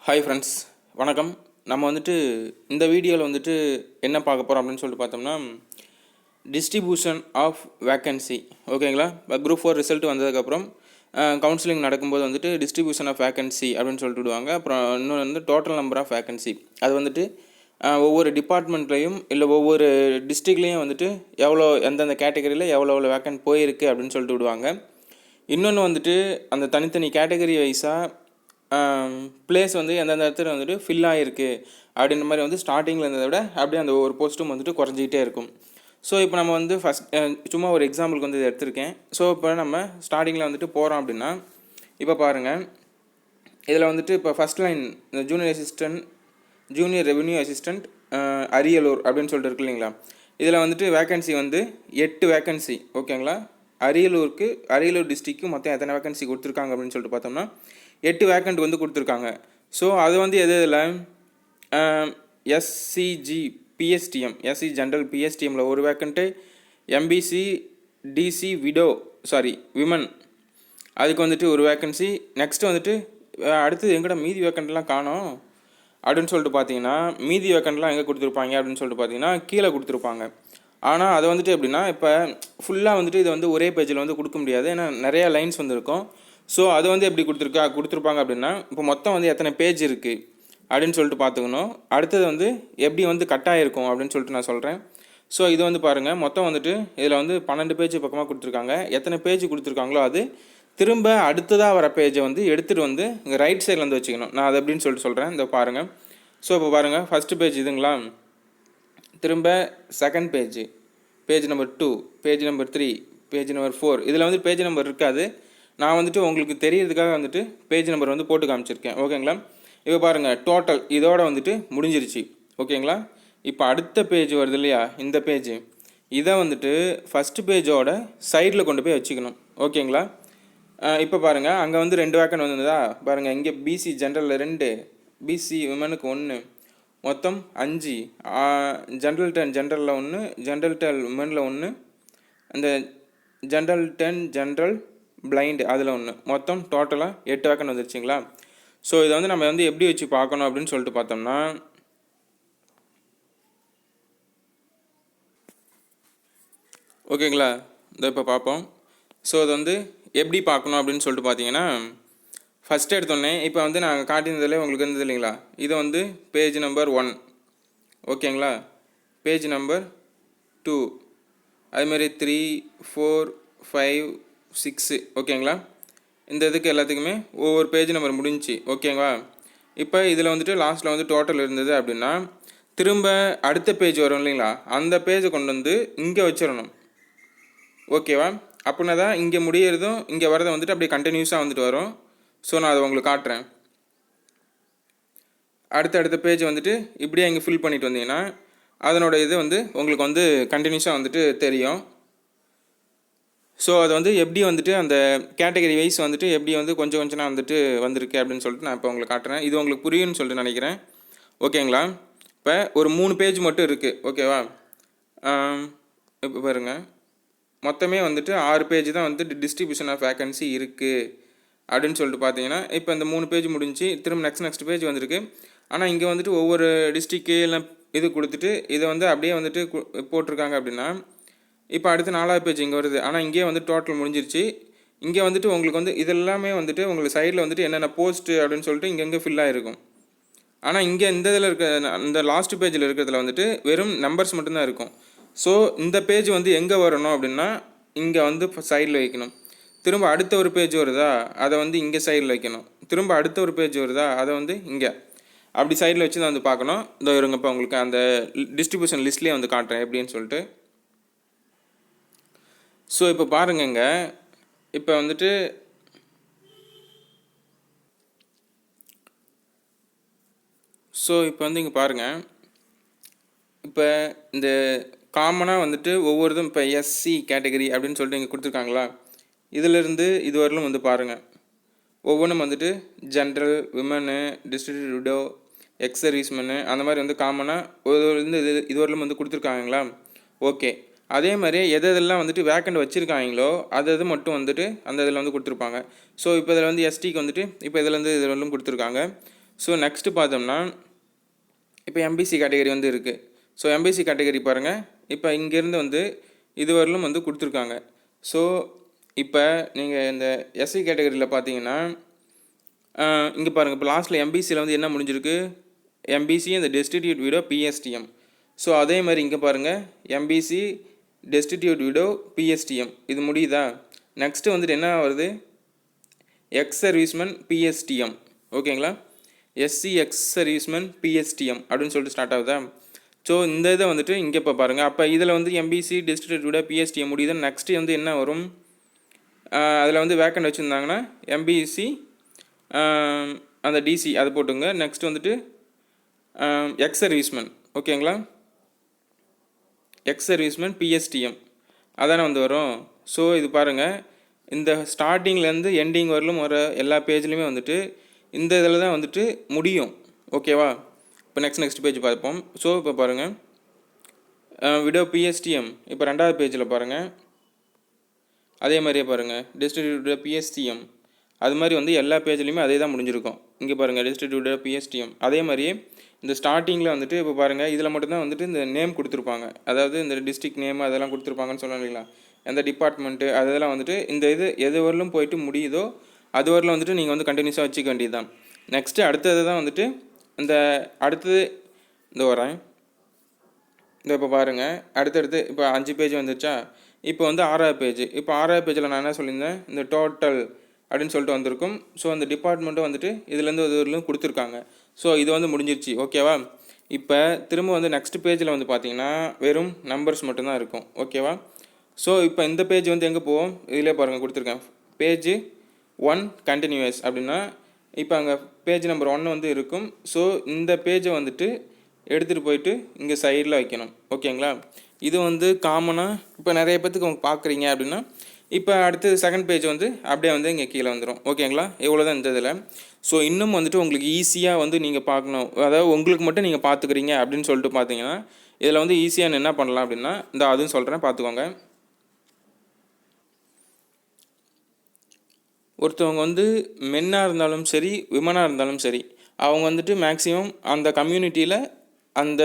Hi friends, வணக்கம். நம்ம வந்துட்டு இந்த வீடியோவில் வந்துட்டு என்ன பார்க்க போகிறோம் அப்படின்னு சொல்லிட்டு பார்த்தோம்னா, டிஸ்ட்ரிபியூஷன் ஆஃப் வேக்கன்சி. ஓகேங்களா? இப்போ குரூப் 4 ரிசல்ட் வந்ததுக்கப்புறம் கவுன்சிலிங் நடக்கும்போது வந்துட்டு டிஸ்ட்ரிபியூஷன் ஆஃப் வேக்கன்சி அப்படின்னு சொல்லிட்டு விடுவாங்க. அப்புறம் இன்னொன்று வந்து டோட்டல் நம்பர் ஆஃப் வேக்கன்சி. அது வந்துட்டு ஒவ்வொரு டிபார்ட்மெண்ட்லேயும் இல்லை ஒவ்வொரு டிஸ்ட்ரிக்ட்லேயும் வந்துட்டு எவ்வளோ எந்தெந்த கேட்டகரியில் எவ்வளோ வேக்கன்ட் போயிருக்கு அப்படின்னு சொல்லிட்டு விடுவாங்க. இன்னொன்று வந்துட்டு அந்த தனித்தனி கேட்டகரி வைஸாக பிளேஸ் வந்து எந்தெந்த இடத்துல வந்துட்டு ஃபில் ஆகிருக்கு அப்படின்ற மாதிரி வந்து ஸ்டார்டிங்கில் இருந்ததை விட அப்படியே அந்த ஒவ்வொரு போஸ்ட்டும் வந்துட்டு குறைஞ்சிக்கிட்டே இருக்கும். ஸோ இப்போ நம்ம வந்து சும்மா ஒரு எக்ஸாம்பிளுக்கு வந்து இதை எடுத்திருக்கேன். ஸோ இப்போ நம்ம ஸ்டார்டிங்கில் வந்துட்டு போகிறோம் அப்படின்னா, இப்போ பாருங்கள், இதில் வந்துட்டு இப்போ ஃபஸ்ட் லைன் இந்த ஜூனியர் ரெவென்யூ அசிஸ்டண்ட் அரியலூர் அப்படின்னு சொல்லிட்டு இருக்கு இல்லைங்களா? இதில் வந்துட்டு வேக்கன்சி வந்து 8 வேக்கன்சி. ஓகேங்களா? அரியலூர் டிஸ்ட்ரிக்கு மொத்தம் எத்தனை வேக்கன்சி கொடுத்துருக்காங்க அப்படின்னு சொல்லிட்டு பார்த்தோம்னா 8 வேக்கண்ட் வந்து கொடுத்துருக்காங்க. ஸோ அது வந்து இதில் எஸ்சிஜி பிஎஸ்டிஎம், எஸ்சி ஜென்ரல் பிஎஸ்டிஎம்மில் ஒரு வேக்கண்ட்டு, எம்பிசி டிசி விமன் அதுக்கு வந்துட்டு ஒரு வேக்கன்சி. நெக்ஸ்ட்டு வந்துட்டு அடுத்து எங்கட மீதி வேக்கண்ட்லாம் காணோம் அப்படின்னு சொல்லிட்டு பார்த்தீங்கன்னா, மீதி வேக்கண்ட்லாம் எங்கே கொடுத்துருப்பாங்க அப்படின்னு சொல்லிட்டு பார்த்தீங்கன்னா கீழே கொடுத்துருப்பாங்க. ஆனால் அதை வந்துட்டு எப்படின்னா, இப்போ ஃபுல்லாக வந்துட்டு இதை வந்து ஒரே பேஜில் வந்து கொடுக்க முடியாது, ஏன்னா நிறையா லைன்ஸ் வந்துருக்கும். ஸோ அது வந்து எப்படி கொடுத்துருப்பாங்க அப்படின்னா, இப்போ மொத்தம் வந்து எத்தனை பேஜ் இருக்குது அப்படின்னு சொல்லிட்டு பார்த்துக்கணும். அடுத்தது வந்து எப்படி வந்து கட்டாயிருக்கும் அப்படின்னு சொல்லிட்டு நான் சொல்கிறேன். ஸோ இது வந்து பாருங்கள், மொத்தம் வந்துட்டு இதில் வந்து 12 பேஜ் பக்கமாக கொடுத்துருக்காங்க. எத்தனை பேஜ் கொடுத்துருக்காங்களோ அது திரும்ப அடுத்ததாக வர பேஜை வந்து எடுத்துகிட்டு வந்து இங்கே ரைட் சைடில் வந்து வச்சுக்கணும். நான் அது எப்படின்னு சொல்லிட்டு சொல்கிறேன், இந்த பாருங்கள். ஸோ இப்போ பாருங்கள், ஃபஸ்ட்டு பேஜ் இதுங்களா, திரும்ப second page number 2, page number 3, page number 4. இதில் வந்து பேஜ் நம்பர் இருக்காது, நான் வந்துட்டு உங்களுக்கு தெரியறதுக்காக வந்துட்டு பேஜ் நம்பர் வந்து போட்டு காமிச்சிருக்கேன். ஓகேங்களா? இப்போ பாருங்கள், டோட்டல் இதோட வந்துட்டு முடிஞ்சிருச்சு. ஓகேங்களா? இப்போ அடுத்த பேஜ் வருது இல்லையா, இந்த பேஜ், இதை வந்துட்டு ஃபஸ்ட்டு பேஜோட சைடில் கொண்டு போய் வச்சுக்கணும். ஓகேங்களா? இப்போ பாருங்கள், அங்கே வந்து 2 வேக்கன் வந்ததா பாருங்கள். இங்கே பிசி ஜென்ரலில் 2, பிசி விமனுக்கு 1, மொத்தம் 5. ஜென்ரலில் 1, ஜென்ரல் 10 விமனில் 1, அந்த ஜென்ரல் 10 ஜென்ரல் பிளைண்டு அதில் 1, மொத்தம் டோட்டலாக 8 வேக்கன் வந்துருச்சுங்களா? ஸோ இதை வந்து நம்ம வந்து எப்படி வச்சு பார்க்கணும் அப்படின்னு சொல்லிட்டு பார்த்தோம்னா, ஓகேங்களா, இதை இப்போ பார்ப்போம். ஸோ அதை வந்து எப்படி பார்க்கணும் அப்படின்னு சொல்லிட்டு பார்த்தீங்கன்னா, ஃபஸ்ட்டு எடுத்தோடனே இப்போ வந்து நாங்கள் காட்டினதில் உங்களுக்கு இருந்தது இல்லைங்களா, இது வந்து பேஜ் நம்பர் 1. ஓகேங்களா? பேஜ் நம்பர் 2, அதுமாரி 3, 4, 5, 6. ஓகேங்களா? இந்த இதுக்கு எல்லாத்துக்குமே ஒவ்வொரு பேஜ் நம்பர் முடிஞ்சிச்சு. ஓகேங்களா? இப்போ இதில் வந்துட்டு லாஸ்ட்டில் வந்து டோட்டல் இருந்தது அப்படின்னா, திரும்ப அடுத்த பேஜ் வரும் இல்லைங்களா, அந்த பேஜை கொண்டு வந்து இங்கே வச்சிடணும். ஓகேவா? அப்படின்னா தான் இங்கே முடியறதும் இங்கே வரதை வந்துட்டு அப்படியே கண்டினியூஸாக வந்துட்டு வரும். ஸோ நான் அதை உங்களுக்கு காட்டுறேன். அடுத்த பேஜ் வந்துட்டு இப்படியே இங்கே ஃபில் பண்ணிட்டு வந்தீங்கன்னா அதனோட இது வந்து உங்களுக்கு வந்து கண்டினியூஸாக வந்துட்டு தெரியும். ஸோ அது வந்து எப்படி வந்துட்டு அந்த கேட்டகரி வைஸ் வந்துட்டு எப்படி வந்து கொஞ்சம் கொஞ்சமாக வந்துட்டு வந்திருக்கு அப்படின்னு சொல்லிட்டு நான் இப்போ உங்களுக்கு காட்டுறேன். இது உங்களுக்கு புரியும்னு சொல்லிட்டு நினைக்கிறேன். ஓகேங்களா? இப்போ ஒரு 3 பேஜ் மட்டும் இருக்குது. ஓகேவா? இப்போ பாருங்கள், மொத்தமே வந்துட்டு 6 பேஜ் தான் வந்துட்டு டிஸ்ட்ரிபியூஷன் ஆஃப் வேக்கன்சி இருக்குது அப்படின்னு சொல்லிட்டு பார்த்தீங்கன்னா, இப்போ இந்த 3 பேஜ் முடிஞ்சு திரும்ப நெக்ஸ்ட் பேஜ் வந்திருக்கு. ஆனால் இங்கே வந்துட்டு ஒவ்வொரு டிஸ்ட்ரிக்கு இல்லை இது கொடுத்துட்டு இதை வந்து அப்படியே வந்துட்டு போட்டிருக்காங்க அப்படின்னா, இப்போ அடுத்து 4வது பேஜ் இங்கே வருது. ஆனால் இங்கேயே வந்து டோட்டல் முடிஞ்சிருச்சு. இங்கே வந்துட்டு உங்களுக்கு வந்து இதெல்லாமே வந்துட்டு உங்களுக்கு சைடில் வந்துட்டு என்னென்ன போஸ்ட்டு அப்படின்னு சொல்லிட்டு இங்கெங்கே ஃபில் ஆகிருக்கும். ஆனால் இங்கே இந்த இதில் இருக்க இந்த லாஸ்ட் பேஜில் இருக்கிறதுல வந்துட்டு வெறும் நம்பர்ஸ் மட்டும்தான் இருக்கும். ஸோ இந்த பேஜ் வந்து எங்கே வரணும் அப்படின்னா இங்கே வந்து சைடில் வைக்கணும். திரும்ப அடுத்த ஒரு பேஜ் வருதா, அதை வந்து இங்கே சைடில் வைக்கணும். திரும்ப அடுத்த ஒரு பேஜ் வருதா, அதை வந்து இங்கே அப்படி சைடில் வச்சு தான் வந்து பார்க்கணும். இதோ இருங்க, இப்போ உங்களுக்கு அந்த டிஸ்ட்ரிபியூஷன் லிஸ்ட்லேயே வந்து காட்டுறேன் எப்படின்னு சொல்லிட்டு. ஸோ இப்போ பாருங்கங்க, இப்போ வந்துட்டு இங்கே பாருங்கள், இப்போ இந்த காமனாக வந்துட்டு ஒவ்வொருதும் இப்போ எஸ்சி கேட்டகரி அப்படின்னு சொல்லிட்டு இங்கே கொடுத்துருக்காங்களா, இதிலிருந்து இது வரலும் வந்து பாருங்கள். ஒவ்வொன்றும் வந்துட்டு general, women, district widow, X serviceman அந்த மாதிரி வந்து காமனாக இது வரலும் வந்து கொடுத்துருக்காங்களா. ஓகே, அதே மாதிரி எதெல்லாம் வந்துட்டு வேக்கண்ட் வச்சுருக்காங்களோ அது மட்டும் வந்துட்டு அந்த இதில் வந்து கொடுத்துருப்பாங்க. ஸோ இப்போ இதில் வந்து எஸ்டிக்கு வந்துட்டு இப்போ இதில் வந்து இது வரலும் கொடுத்துருக்காங்க. ஸோ நெக்ஸ்ட்டு பார்த்தோம்னா இப்போ எம்பிசி கேட்டகரி வந்து இருக்குது. ஸோ எம்பிசி கேட்டகரி பாருங்கள், இப்போ இங்கேருந்து வந்து இதுவரையிலும் வந்து கொடுத்துருக்காங்க. ஸோ இப்போ நீங்கள் இந்த எஸ்சி கேட்டகரியில் பார்த்தீங்கன்னா இங்கே பாருங்கள், இப்போ லாஸ்ட்டில் எம்பிசியில் வந்து என்ன முடிஞ்சிருக்கு, எம்பிசி இந்த டெஸ்டிடியூட் விடோ பிஎஸ்டிஎம். ஸோ அதே மாதிரி இங்கே பாருங்கள், எம்பிசி டெஸ்டிடியூட் விடோ பிஎஸ்டிஎம் இது முடியுதா. நெக்ஸ்ட்டு வந்துட்டு என்ன வருது, எக்ஸ் சர்வீஸ்மேன் பிஎஸ்டிஎம். ஓகேங்களா, எஸ்சி எக்ஸ் சர்வீஸ்மேன் பிஎஸ்டிஎம் அப்படின்னு சொல்லிட்டு ஸ்டார்ட் ஆகுதா. ஸோ இந்த இதை வந்துட்டு இங்கே இப்போ பாருங்கள், அப்போ இதில் வந்து எம்பிசி டெஸ்டிடியூட் விடோ பிஎஸ்டிஎம் முடியுது. நெக்ஸ்ட்டு வந்து என்ன வரும், அதில் வந்து வேக்கண்ட் வச்சுருந்தாங்கன்னா எம்பிசி அந்த டிசி அது போட்டுங்க. நெக்ஸ்ட் வந்துட்டு எக்ஸ் சர்வீஸ்மேன். ஓகேங்களா, எக்ஸ் சர்வீஸ்மேன் பிஎஸ்டிஎம் அதானே வந்து வரும். ஸோ இது பாருங்கள், இந்த ஸ்டார்டிங்லேருந்து எண்டிங் வரலும் வர எல்லா பேஜ்லையுமே வந்துட்டு இந்த இதில் தான் வந்துட்டு முடியும். ஓகேவா, இப்போ நெக்ஸ்ட் பேஜ் பார்ப்போம். ஸோ இப்போ பாருங்கள், விடோ பிஎஸ்டிஎம் இப்போ 2வது பேஜில் பாருங்கள், அதே மாதிரியே பாருங்கள் டிஸ்ட்ரிபியூட்டர் பிஎஸ்டிஎம் அது மாதிரி வந்து எல்லா பேஜ்லையுமே அதே தான் முடிஞ்சிருக்கும். இங்கே பாருங்கள் டிஸ்ட்ரிபியூட்டர் பிஎஸ்டிஎம். அதே மாதிரியே இந்த ஸ்டார்டிங்கில் வந்துட்டு இப்போ பாருங்கள், இதில் மட்டும்தான் வந்துட்டு இந்த நேம் கொடுத்துருப்பாங்க, அதாவது இந்த டிஸ்ட்ரிக்ட் நேம் அதெல்லாம் கொடுத்துருப்பாங்கன்னு சொல்லலாம் இல்லைங்களா, எந்த டிபார்ட்மெண்ட்டு அதெல்லாம் வந்துட்டு இந்த இது எது வரலும் போயிட்டு முடியுதோ அது வரலும் வந்துட்டு நீங்கள் வந்து கண்டினியூஸாக வச்சுக்க வேண்டியது தான். நெக்ஸ்ட்டு அடுத்தது தான் வந்துட்டு இந்த அடுத்தது இந்த வரேன், இந்த இப்போ பாருங்கள் அடுத்தடுத்து இப்போ 5 பேஜ் வந்துருச்சா. இப்போ வந்து 6வது பேஜ். இப்போ 6வது பேஜில் நான் என்ன சொல்லியிருந்தேன், இந்த டோட்டல் அப்படின்னு சொல்லிட்டு வந்திருக்கும். ஸோ அந்த டிபார்ட்மெண்ட்டும் வந்துட்டு இதுலேருந்து இதுவரையிலும் கொடுத்துருக்காங்க. ஸோ இது வந்து முடிஞ்சிருச்சு. ஓகேவா, இப்போ திரும்ப வந்து நெக்ஸ்ட் பேஜில் வந்து பார்த்தீங்கன்னா வெறும் நம்பர்ஸ் மட்டும்தான் இருக்கும். ஓகேவா, ஸோ இப்போ இந்த பேஜ் வந்து எங்கே போவோம், இதிலே பாருங்கள் கொடுத்துருக்கேன் பேஜ் 1 கண்டினியூஸ் அப்படின்னா இப்போ அங்கே பேஜ் நம்பர் 1 வந்து இருக்கும். ஸோ இந்த பேஜை வந்துட்டு எடுத்துகிட்டு போயிட்டு இங்கே சைடில் வைக்கணும். ஓகேங்களா, இது வந்து காமனாக இப்போ நிறைய பேத்துக்கு அவங்க பார்க்குறீங்க அப்படின்னா இப்போ அடுத்து செகண்ட் பேஜ் வந்து அப்படியே வந்து இங்கே கீழே வந்துடும். ஓகேங்களா, இவ்வளோ தான் இந்த இதில். ஸோ இன்னும் வந்துட்டு உங்களுக்கு ஈஸியாக வந்து நீங்கள் பார்க்கணும், அதாவது உங்களுக்கு மட்டும் நீங்கள் பார்த்துக்கிறீங்க அப்படின்னு சொல்லிட்டு பார்த்தீங்கன்னா இதில் வந்து ஈஸியாக என்ன பண்ணலாம் அப்படின்னா இந்த அதுவும் சொல்கிறேன் பார்த்துக்கோங்க. ஒருத்தவங்க வந்து மென்னாக இருந்தாலும் சரி விமனாக இருந்தாலும் சரி, அவங்க வந்துட்டு மேக்ஸிமம் அந்த கம்யூனிட்டியில் அந்த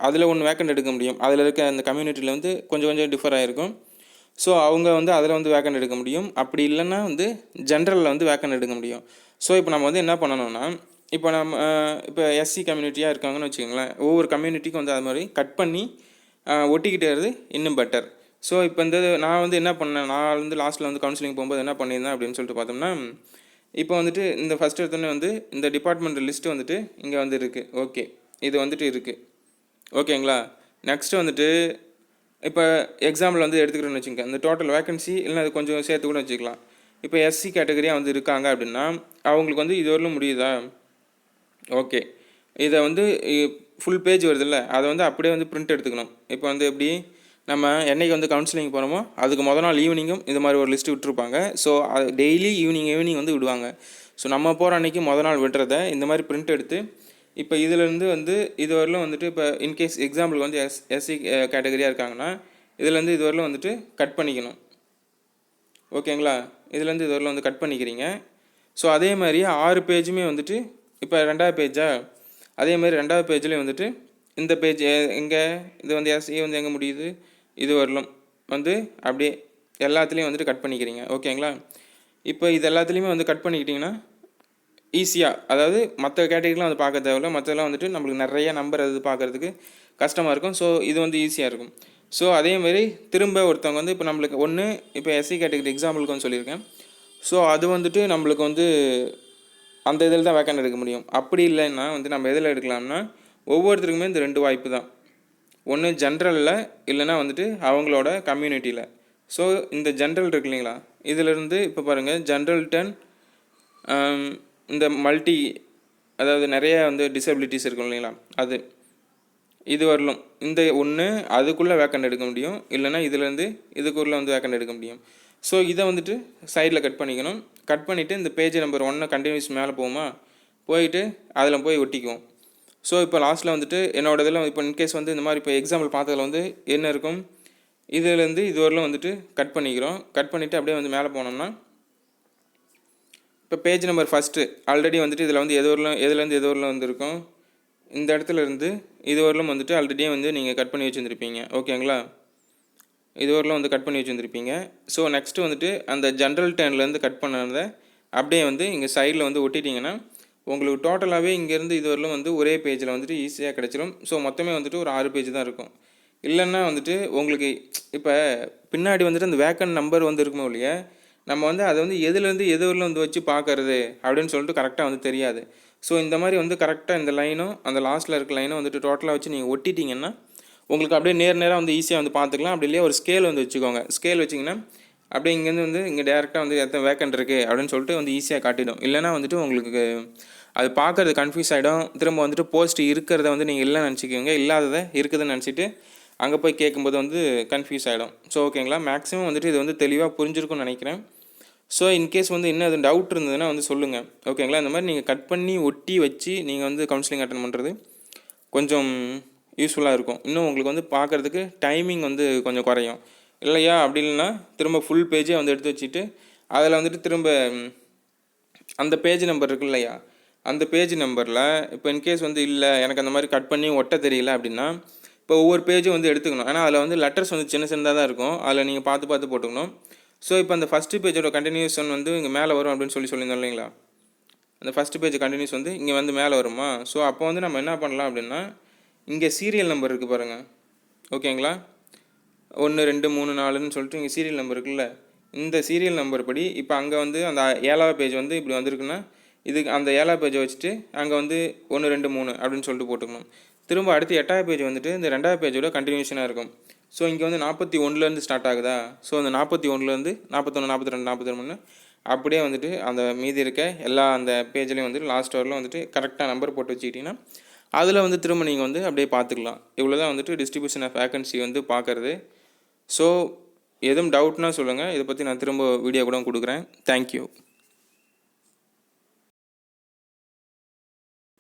அதில் ஒன்று வேக்கண்ட் எடுக்க முடியும். அதில் இருக்க அந்த கம்யூனிட்டியில் வந்து கொஞ்சம் டிஃபர் ஆகிருக்கும். ஸோ அவங்க வந்து அதில் வந்து வேக்கண்ட் எடுக்க முடியும். அப்படி இல்லைன்னா வந்து ஜென்ரலில் வந்து வேக்கண்ட் எடுக்க முடியும். ஸோ இப்போ நம்ம வந்து என்ன பண்ணணும்னா, இப்போ நம்ம இப்போ எஸ்சி கம்யூனிட்டியாக இருக்காங்கன்னு வச்சுக்கோங்களேன், ஒவ்வொரு கம்யூனிட்டிக்கும் வந்து அது மாதிரி கட் பண்ணி ஒட்டிக்கிட்டே இன்னும் பெட்டர். ஸோ இப்போ இந்த நான் வந்து என்ன பண்ணேன், நான் வந்து லாஸ்ட்டில் வந்து கவுன்சிலிங் போகும்போது என்ன பண்ணியிருந்தேன் அப்படின்னு சொல்லிட்டு பார்த்தோம்னா, இப்போ வந்துட்டு இந்த ஃபஸ்ட் எடுத்தோடனே வந்து இந்த டிபார்ட்மெண்ட் லிஸ்ட்டு வந்துட்டு இங்கே வந்து இருக்குது. ஓகே, இது வந்துட்டு இருக்குது. ஓகேங்களா, நெக்ஸ்ட்டு வந்துட்டு இப்போ எக்ஸாம்பிள் வந்து எடுத்துக்கிறேன்னு வச்சுக்கோங்க, இந்த டோட்டல் வேக்கன்சி இல்லைனா அது கொஞ்சம் சேர்த்து கூட வச்சுக்கலாம். இப்போ எஸ்சி கேட்டகரியாக வந்து இருக்காங்க அப்படின்னா அவங்களுக்கு வந்து இது வரலும் முடியுதா. ஓகே, இதை வந்து ஃபுல் பேஜ் வருதுல்ல, அதை வந்து அப்படியே வந்து பிரிண்ட் எடுத்துக்கணும். இப்போ வந்து எப்படி நம்ம என்னைக்கு வந்து கவுன்சிலிங் போகிறோமோ அதுக்கு முதல் நாள் ஈவினிங்கும் இது மாதிரி ஒரு லிஸ்ட்டு விட்டுருப்பாங்க. ஸோ அது டெய்லி ஈவினிங் வந்து விடுவாங்க. ஸோ நம்ம போகிற அன்றைக்கி முதல் நாள் விடுறத இந்த மாதிரி பிரிண்ட் எடுத்து இப்போ இதிலேருந்து வந்து இது வரலும் வந்துட்டு இப்போ இன்கேஸ் எக்ஸாம்பிளுக்கு வந்து எஸ்சி கேட்டகரியாக இருக்காங்கன்னா இதுலேருந்து இது வரலும் வந்துட்டு கட் பண்ணிக்கணும். ஓகேங்களா, இதுலேருந்து இது வரலும் வந்து கட் பண்ணிக்கிறீங்க. ஸோ அதே மாதிரி 6 பேஜுமே வந்துட்டு இப்போ 2வது பேஜா, அதே மாதிரி 2வது பேஜ்லேயும் வந்துட்டு இந்த பேஜ் எங்கே இது வந்து எஸ்சி வந்து எங்கே முடியுது இது வரலும் வந்து அப்படியே எல்லாத்துலேயும் வந்துட்டு கட் பண்ணிக்கிறீங்க. ஓகேங்களா, இப்போ இது எல்லாத்துலேயுமே வந்து கட் பண்ணிக்கிட்டிங்கன்னா ஈஸியாக, அதாவது மற்ற கேட்டகரிலாம் வந்து பார்க்க தேவையில்ல, மற்றதெல்லாம் வந்துட்டு நம்மளுக்கு நிறைய நம்பர் அது பார்க்குறதுக்கு கஷ்டமாக இருக்கும். ஸோ இது வந்து ஈஸியாக இருக்கும். ஸோ அதேமாரி திரும்ப ஒருத்தவங்க வந்து இப்போ நம்மளுக்கு ஒன்று இப்போ எஸ்சி கேட்டகரி எக்ஸாம்பிளுக்கு வந்து சொல்லியிருக்கேன். ஸோ அது வந்துட்டு நம்மளுக்கு வந்து அந்த இதில் தான் வேக்கண்ட் எடுக்க முடியும். அப்படி இல்லைன்னா வந்து நம்ம எதில் எடுக்கலாம்னா ஒவ்வொருத்தருக்குமே இந்த 2 வாய்ப்பு தான், ஒன்று ஜென்ரலில் இல்லைனா வந்துட்டு அவங்களோட கம்யூனிட்டியில். ஸோ இந்த ஜென்ரல் இருக்கு இல்லைங்களா, இதிலிருந்து இப்போ பாருங்கள் ஜென்ரல் 10 இந்த மல்டி அதாவது நிறைய வந்து டிசபிலிட்டிஸ் இருக்கும் இல்லைங்களா, அது இது வரலும் இந்த ஒன்று அதுக்குள்ளே வேக்கண்ட் எடுக்க முடியும், இல்லைனா இதுலேருந்து இதுக்குள்ளே வந்து வேக்கண்ட் எடுக்க முடியும். ஸோ இதை வந்துட்டு சைடில் கட் பண்ணிக்கணும். கட் பண்ணிவிட்டு இந்த பேஜ் நம்பர் 1 கண்டினியூஸ் மேலே போகுமா, போயிட்டு அதில் போய் ஒட்டிக்குவோம். ஸோ இப்போ லாஸ்ட்டில் வந்துட்டு என்னோட இதில் இப்போ இன்கேஸ் வந்து இந்த மாதிரி இப்போ எக்ஸாம்பிள் பார்த்ததில் வந்து என்ன இருக்கும், இதுலேருந்து இது வரலும் வந்துட்டு கட் பண்ணிக்கிறோம். கட் பண்ணிவிட்டு அப்படியே வந்து மேலே போனோம்னா இப்போ பேஜ் நம்பர் ஃபஸ்ட்டு ஆல்ரெடி வந்துட்டு இதில் வந்து எதுலேருந்து எது வரலாம் வந்துருக்கும், இந்த இடத்துல இருந்து இது வரலும் வந்துட்டு ஆல்ரெடியே வந்து நீங்கள் கட் பண்ணி வச்சுருந்துருப்பீங்க. ஓகேங்களா, இது வரலாம் வந்து கட் பண்ணி வச்சுருந்துருப்பீங்க. ஸோ நெக்ஸ்ட்டு வந்துட்டு அந்த ஜென்ரல் டேர்ன்லேருந்து கட் பண்ணதை அப்படியே வந்து இங்கே சைடில் வந்து ஒட்டிட்டிங்கன்னா உங்களுக்கு டோட்டலாகவே இங்கேருந்து இது வரலும் வந்து ஒரே பேஜில் வந்துட்டு ஈஸியாக கிடச்சிரும். ஸோ மொத்தமே வந்துட்டு ஒரு 6 பேஜ் தான் இருக்கும். இல்லைன்னா வந்துட்டு உங்களுக்கு இப்போ பின்னாடி வந்துட்டு அந்த வேக்கன்ட் நம்பர் வந்து இருக்குமோ இல்லையா, நம்ம வந்து அதை வந்து எதுலேருந்து எது வரலும் வந்து வச்சு பார்க்கறது அப்படின்னு சொல்லிட்டு கரெக்டாக வந்து தெரியாது. ஸோ இந்த மாதிரி வந்து கரெக்டாக இந்த லைனும் அந்த லாஸ்ட்டில் இருக்க லைனும் வந்துட்டு டோட்டலாக வச்சு நீங்கள் ஒட்டிட்டிங்கன்னா உங்களுக்கு அப்படியே நேராக வந்து ஈஸியாக வந்து பார்த்துக்கலாம். அப்படி இல்லையா ஒரு ஸ்கேல் வந்து வச்சுக்கோங்க. ஸ்கேல் வச்சிங்கன்னா அப்படியே இங்கேருந்து வந்து இங்கே டேரெக்டாக வந்து எத்தனை வேக்கன்ட் இருக்குது அப்படின்னு சொல்லிட்டு வந்து ஈஸியாக காட்டிடும். இல்லைனா வந்துட்டு உங்களுக்கு அது பார்க்குறது கன்ஃபியூஸ் ஆகிடும். திரும்ப வந்துட்டு போஸ்ட் இருக்கிறத வந்து நீங்கள் இல்லைன்னு நினச்சிக்கோங்க, இல்லாததை இருக்குதுன்னு நினச்சிட்டு அங்கே போய் கேட்கும்போது வந்து கன்ஃபியூஸ் ஆகிடும். ஸோ ஓகேங்களா, மேக்ஸிமம் வந்துட்டு இது வந்து தெளிவாக புரிஞ்சிருக்கும்னு நினைக்கிறேன். ஸோ இன்கேஸ் வந்து இன்னும் அது டவுட் இருந்ததுன்னா வந்து சொல்லுங்கள். ஓகேங்களா, இந்த மாதிரி நீங்கள் கட் பண்ணி ஒட்டி வச்சு நீங்கள் வந்து கவுன்சிலிங் அட்டன் பண்ணுறது கொஞ்சம் யூஸ்ஃபுல்லாக இருக்கும். இன்னும் உங்களுக்கு வந்து பார்க்குறதுக்கு டைமிங் வந்து கொஞ்சம் குறையும் இல்லையா. அப்படி இல்லைன்னா திரும்ப ஃபுல் பேஜே வந்து எடுத்து வச்சுட்டு அதில் வந்துட்டு திரும்ப அந்த பேஜ் நம்பர் இருக்கு இல்லையா, அந்த பேஜ் நம்பரில் இப்போ இன்கேஸ் வந்து இல்லை எனக்கு அந்த மாதிரி கட் பண்ணி ஒட்ட தெரியல அப்படின்னா இப்போ ஒவ்வொரு பேஜும் வந்து எடுத்துக்கணும். ஏன்னா அதில் வந்து லெட்டர்ஸ் வந்து சின்ன சின்னதாக தான் இருக்கும், அதில் நீங்கள் பார்த்து போட்டுக்கணும். ஸோ இப்போ அந்த ஃபஸ்ட்டு பேஜோட கண்டினியூஷன் வந்து இங்கே மேலே வரும் அப்படின்னு சொல்லியிருந்தோம் இல்லைங்களா, அந்த ஃபஸ்ட்டு பேஜ் கண்டினியூஸ் வந்து இங்கே வந்து மேலே வருமா. ஸோ அப்போ வந்து நம்ம என்ன பண்ணலாம் அப்படின்னா இங்கே சீரியல் நம்பர் இருக்குது பாருங்கள். ஓகேங்களா, 1 2 3 4ன்னு சொல்லிட்டு இங்கே சீரியல் நம்பர் இருக்குல்ல, இந்த சீரியல் நம்பர் படி இப்போ அங்கே வந்து அந்த 7வது பேஜ் வந்து இப்படி வந்திருக்குன்னா இதுக்கு அந்த 7வது பேஜை வச்சுட்டு அங்கே வந்து 1 2 3 அப்படின்னு சொல்லிட்டு போட்டுக்கணும். திரும்ப அடுத்து 8வது பேஜ் வந்துட்டு இந்த 2வது பேஜோட கண்டினியூஷனாக இருக்கும். ஸோ இங்கே வந்து 41லேருந்து ஸ்டார்ட் ஆகுதா, ஸோ அந்த 41லேருந்து 41 42 43 அப்படியே வந்துட்டு அந்த மீதி இருக்க எல்லா அந்த பேஜ்லேயும் வந்துட்டு லாஸ்ட் வரலும் வந்துட்டு கரெக்டாக நம்பர் போட்டு வச்சுக்கிட்டிங்கன்னா அதில் வந்து திரும்ப நீங்கள் வந்து அப்படியே பார்த்துக்கலாம். இவ்வளோ தான் வந்துட்டு டிஸ்ட்ரிபியூஷன் ஆஃப் வேக்கன்சி வந்து பார்க்குறது. ஸோ எதுவும் டவுட்னா சொல்லுங்கள், இதை பற்றி நான் திரும்ப வீடியோ கூட கொடுக்குறேன். தேங்க்யூ.